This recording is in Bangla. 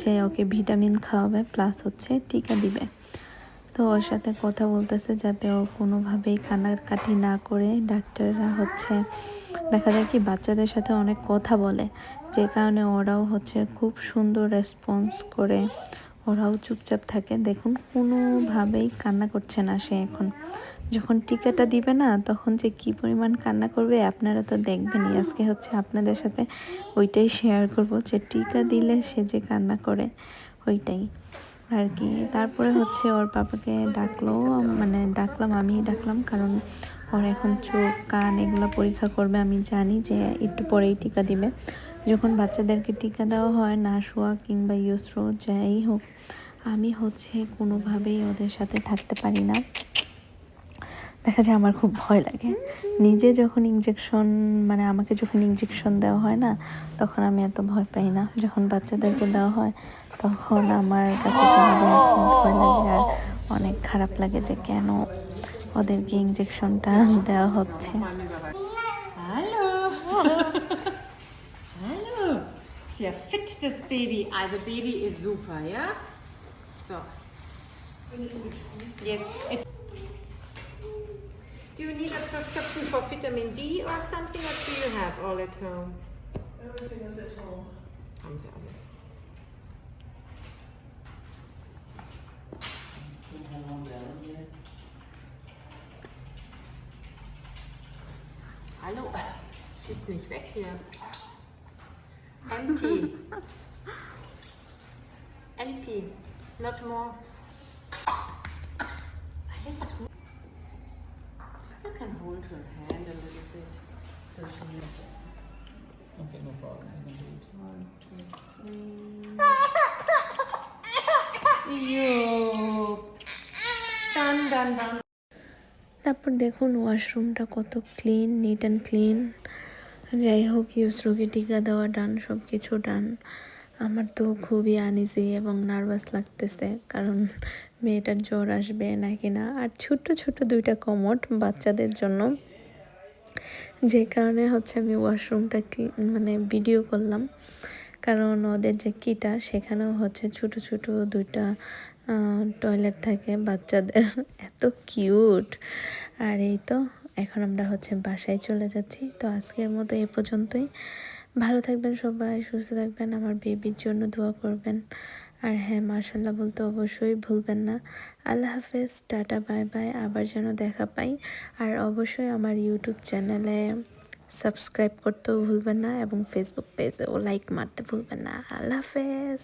সে ওকে ভিটামিন খাওয়াবে প্লাস হচ্ছে টিকা দিবে। তো ওর সাথে কথা বলতেছে যাতে ও কোনোভাবেই কান্নাকাটি না করে। ডাক্তাররা হচ্ছে দেখা যায় কি বাচ্চাদের সাথে অনেক কথা বলে, যে কারণে ওরাও হচ্ছে খুব সুন্দর রেসপন্স করে, ওরাও চুপচাপ থাকে। দেখুন কোনোভাবেই কান্না করছে না সে। এখন যখন টিকাটা দিবে না তখন যে কি পরিমাণ কান্না করবে আপনারা তো দেখবেনই। আজকে হচ্ছে আপনাদের সাথে ওইটাই শেয়ার করব যে টিকা দিলে সে যে কান্না করে ওইটাই আর কি। তারপরে হচ্ছে ওর পাপাকে ডাকলো, মানে আমি ডাকলাম, কারণ ওর এখন চোখ কান এগুলো পরীক্ষা করবে। আমি জানি যে একটু পরেই টিকা দিবে। যখন বাচ্চাদেরকে টিকা দেওয়া হয় নাসুয়া কিংবা ইউসরো যাই হোক, আমি হচ্ছে কোনোভাবেই ওদের সাথে থাকতে পারি না। দেখা যায় আমার খুব ভয় লাগে। নিজে যখন ইঞ্জেকশন মানে আমাকে যখন ইঞ্জেকশন দেওয়া হয় না তখন আমি এত ভয় পাই না, যখন বাচ্চাদেরকে দেওয়া হয় তখন আমার কাছে কেন যেন খুব ভয় লাগে আর অনেক খারাপ লাগে যে কেন ওদেরকে ইঞ্জেকশনটা দেওয়া হচ্ছে। Hallo. Hallo. Sehr fit, das Baby. Also Baby ist super, ja? So. Yes. Do you need a prescription for vitamin D or something, or do you have all at home? Everything is at home. Haben Sie alles? Hallo. Schiebt nicht weg hier. Empty. Empty. Not more. Alles gut. You can hold her hand a little bit. So she knows. Okay, no problem. I can do it. 1, 2, 3. Yo. Done. তারপর দেখুন ওয়াশরুমটা কত ক্লিন, নিট অ্যান্ড ক্লিন। যাই হোক ইউসরোকে টিকা দেওয়া ডান, সব কিছু ডান। আমার তো খুবই আনইজি এবং নার্ভাস লাগতেছে, কারণ মেয়েটার জ্বর আসবে নাকি না। আর ছোট্ট 2টা কমোড বাচ্চাদের জন্য, যে কারণে হচ্ছে আমি ওয়াশরুমটা মানে ভিডিও করলাম। কারণ ওদের যে কিটা সেখানেও হচ্ছে ছোট 2টা টয়লেট থাকে বাচ্চাদের, এত কিউট। আর এই তো এখন আমরা হচ্ছে বাসায় চলে যাচ্ছি। তো আজকের মতো এ পর্যন্তই। ভালো থাকবেন সবাই, সুস্থ থাকবেন, আমার বেবির জন্য দোয়া করবেন। আর হ্যাঁ, মাশাল্লাহ বলতে অবশ্যই ভুলবেন না। আল্লাহ হাফেজ, টাটা, বাই বাই, আবার যেন দেখা পাই। আর অবশ্যই আমার ইউটিউব চ্যানেলে সাবস্ক্রাইব করতেও ভুলবেন না এবং ফেসবুক পেজেও লাইক মারতে ভুলবেন না। আল্লাহ হাফেজ।